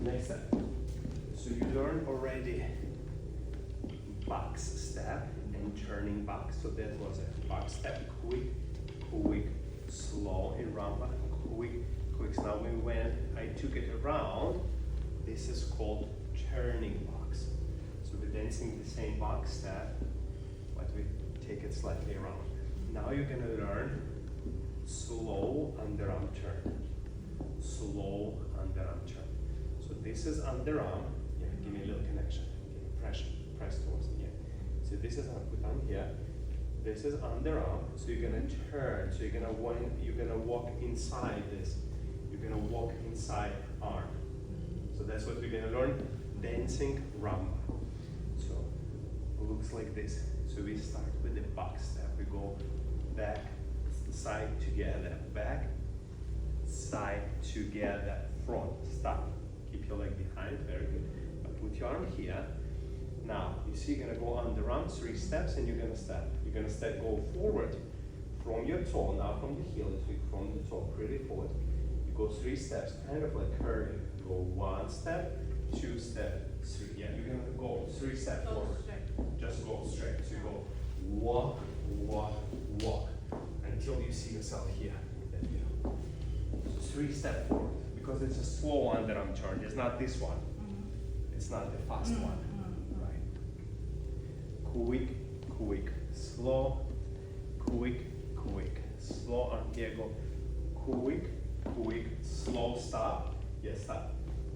Next step. So you learned already box step and turning box. So that was a box step, quick, quick, slow in rumba, quick, quick. Now when I took it around, this is called turning box. So we're dancing the same box step, but we take it slightly around. Now you're gonna learn slow underarm turn. Slow underarm turn. So this is underarm. Yeah, give me a little connection. Okay, press towards me. Yeah. So this is put on here. This is underarm. So you're gonna turn. So you're gonna walk inside this. You're gonna walk inside arm. So that's what we're gonna learn. Dancing rumba. So it looks like this. So we start with the box step. We go back, side together, back, side together, front. Stop. Keep your leg behind. Very good. Now put your arm here. Now you see you're gonna go underarm 3 steps and you're gonna step. You're gonna step, go forward from your toe, now from the heel, from the toe, pretty forward. You go 3 steps, kind of like curving. You go 1 step, 2 step, 3. Yeah, you're gonna go 3 steps forward. Just go straight. So you go walk, walk, walk until you see yourself here. That view. So 3 steps forward because it's a slow underarm turn. It's not this one. It's not the fast one. Right. Quick, quick, slow, quick, quick, slow. Arm here. Go quick, quick, slow. Stop. Yes, stop.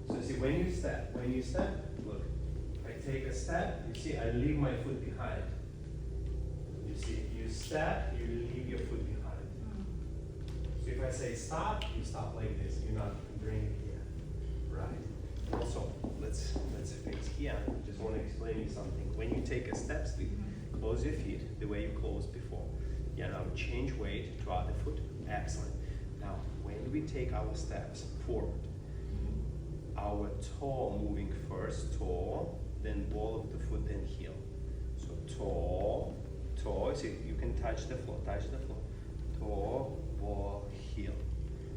So see when you step, look. I take a step, you see I leave my foot behind. You see, you step, you leave your foot behind. So if I say stop, you stop like this. You're not bringing it here. Right. Also, let's fix here. Just want to explain you something. When you take a step sweep, close your feet the way you closed before. Yeah, now change weight to other foot. Excellent. Now, when we take our steps forward, our toe moving first, toe, then ball of the foot, then heel. So toe, see, you can touch the floor, toe, ball, heel.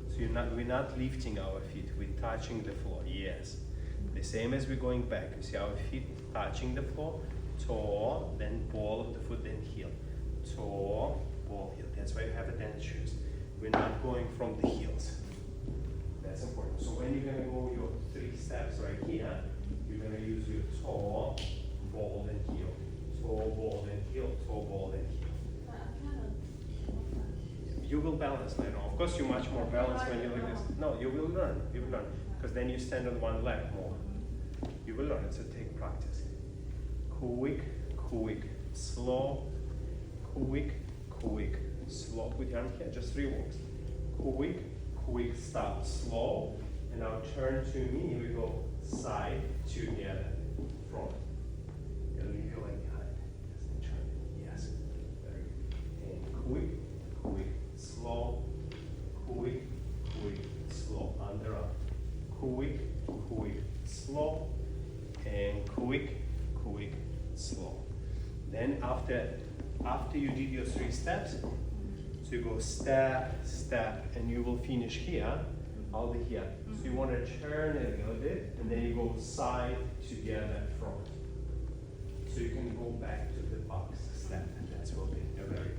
So we're not lifting our feet, we're touching the floor, yes. The same as we're going back, you see our feet touching the floor, toe, then ball of the foot, then heel. Toe, ball, heel. That's why you have a dance shoes. We're not going from the heels. That's important. So when you're gonna go your 3 steps right here, you're gonna use your toe, ball, and heel. Toe, ball, and heel, toe, ball, and heel. You will balance later on. Of course, you're much more balanced when you're like this. No, you will learn. You will learn. Because then you stand on one leg more. You will learn. So take practice. Quick, quick, slow, quick, quick, slow. Put your arm here. Just 3 walks. Quick, quick, stop, slow. And now turn to me. Here we go. Side, together, front. And leave your leg behind. Yes, and turn. Yes. Very good. And quick, quick, slow, quick, quick, slow. Underarm. Quick, quick, slow, and quick, quick, slow. Then after you did your 3 steps, so you go step, step, and you will finish here. I'll be here. So you want to turn it a little bit, and then you go side, together, front. So you can go back to the box step, and that will be a very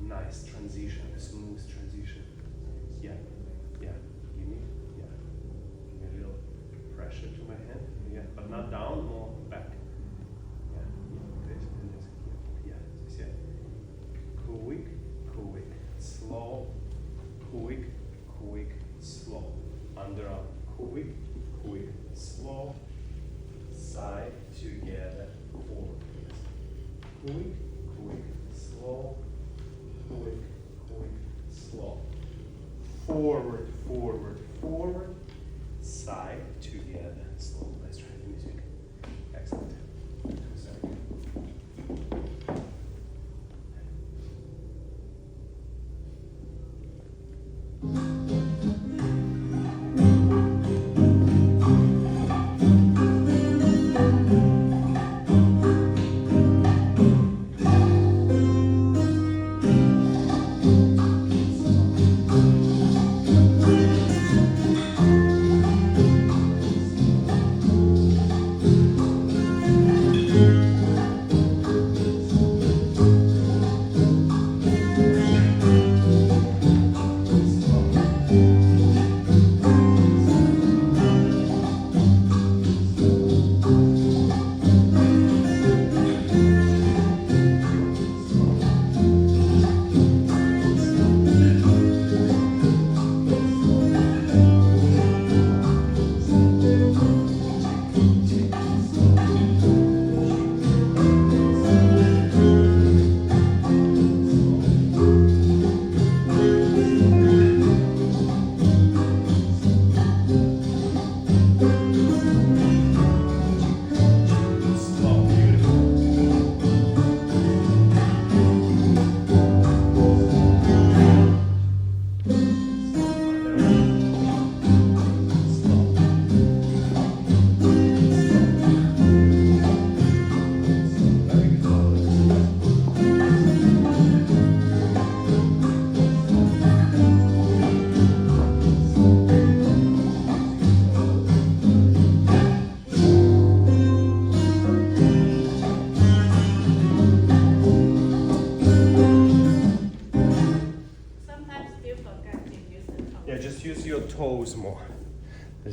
nice transition, a smooth transition. Yeah, yeah, give me, yeah. Give me a little pressure to my hand, yeah, but not down, more back. Yeah, yeah, this and this, yeah, just yeah. Quick, quick, slow, quick, quick, slow. Underarm, quick, quick, slow, side, together, forward. Quick, quick, slow, quick, quick, slow. Forward, forward, forward, side, together, slow. Let's try the music. Excellent. toes more.